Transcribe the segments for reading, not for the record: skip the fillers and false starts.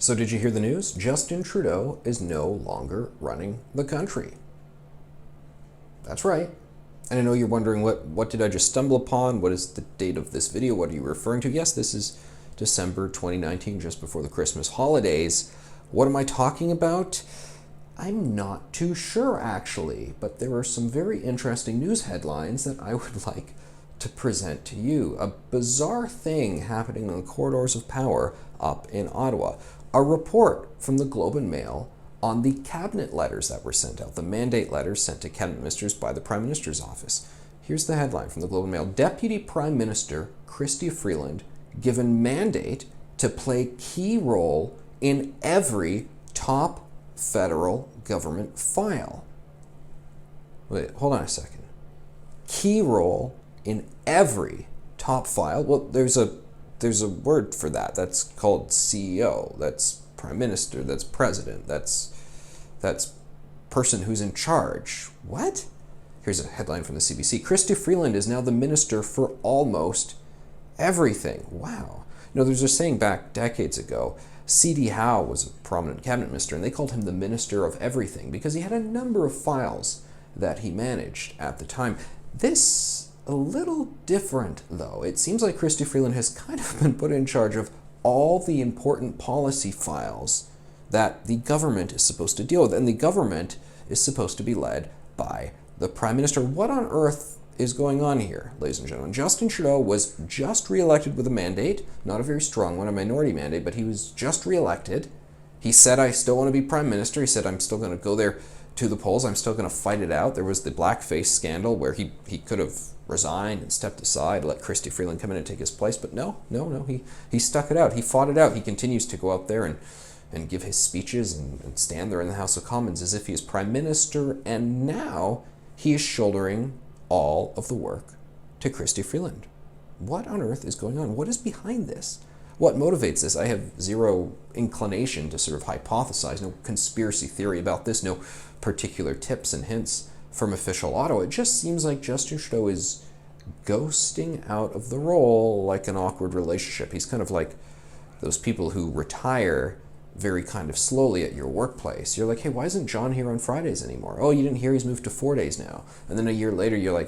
So did you hear the news? Justin Trudeau is no longer running the country. That's right. And I know you're wondering, what did I just stumble upon? What is the date of this video? What are you referring to? Yes, this is December 2019, just before the Christmas holidays. What am I talking about? I'm not too sure, actually, but there are some very interesting news headlines that I would like to present to you. A bizarre thing happening in the corridors of power up in Ottawa. A report from the Globe and Mail on the cabinet letters that were sent out, the mandate letters sent to cabinet ministers by the Prime Minister's office. Here's the headline from the Globe and Mail. Deputy Prime Minister Chrystia Freeland given mandate to play key role in every top federal government file. Wait, hold on a second. Key role in every top file? Well, there's a word for that. That's called CEO. That's Prime Minister. That's President. That's person who's in charge. What? Here's a headline from the CBC. Chrystia Freeland is now the Minister for almost everything. Wow. You know, there's a saying back decades ago, C.D. Howe was a prominent cabinet minister, and they called him the Minister of Everything because he had a number of files that he managed at the time. This, a little different, though. It seems like Chrystia Freeland has kind of been put in charge of all the important policy files that the government is supposed to deal with, and the government is supposed to be led by the Prime Minister. What on earth is going on here, ladies and gentlemen? Justin Trudeau was just re-elected with a mandate, not a very strong one, a minority mandate, but he was just re-elected. He said, I still want to be Prime Minister. He said, I'm still going to go there to the polls. I'm still going to fight it out. There was the blackface scandal where he could have resigned and stepped aside, let Chrystia Freeland come in and take his place, but no, he stuck it out. He fought it out. He continues to go out there and give his speeches and stand there in the House of Commons as if he is Prime Minister, and now he is shouldering all of the work to Chrystia Freeland. What on earth is going on? What is behind this? What motivates this? I have zero inclination to sort of hypothesize, no conspiracy theory about this, no particular tips and hints from official Ottawa. It just seems like Justin Trudeau is ghosting out of the role like an awkward relationship. He's kind of like those people who retire very kind of slowly at your workplace. You're like, hey, why isn't John here on Fridays anymore? Oh, you didn't hear he's moved to 4 days now. And then a year later, you're like,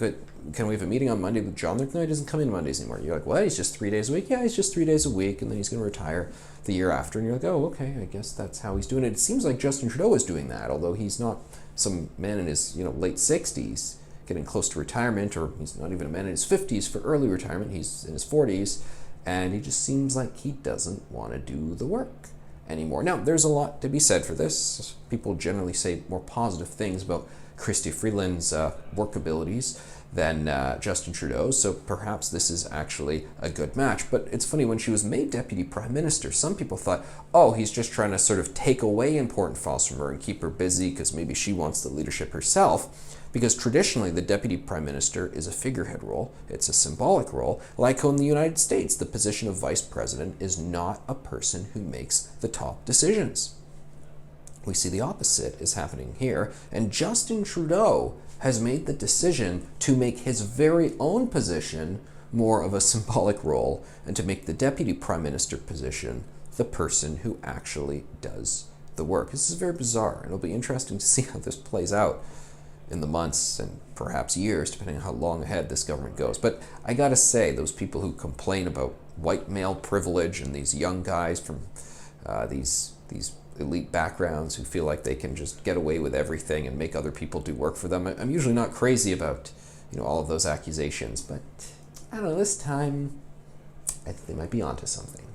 can we have a meeting on Monday with John? Like, no, he doesn't come in Mondays anymore. You're like, what? He's just 3 days a week? Yeah, he's just 3 days a week, and then he's going to retire the year after. And you're like, oh, okay, I guess that's how he's doing it. It seems like Justin Trudeau is doing that, although he's not some man in his late 60s getting close to retirement, or he's not even a man in his 50s for early retirement. He's in his 40s, and he just sees like he doesn't want to do the work anymore. Now, there's a lot to be said for this. People generally say more positive things about Chrystia Freeland's work abilities than Justin Trudeau, so perhaps this is actually a good match. But it's funny, when she was made Deputy Prime Minister, some people thought, oh, he's just trying to sort of take away important files from her and keep her busy because maybe she wants the leadership herself. Because traditionally, the Deputy Prime Minister is a figurehead role. It's a symbolic role. Like in the United States, the position of Vice President is not a person who makes the top decisions. We see the opposite is happening here, and Justin Trudeau has made the decision to make his very own position more of a symbolic role and to make the Deputy Prime Minister position the person who actually does the work. This is very bizarre, and it'll be interesting to see how this plays out in the months and perhaps years, depending on how long ahead this government goes. But I gotta say, those people who complain about white male privilege and these young guys from these elite backgrounds who feel like they can just get away with everything and make other people do work for them, I'm usually not crazy about all of those accusations, but I don't know, this time I think they might be onto something.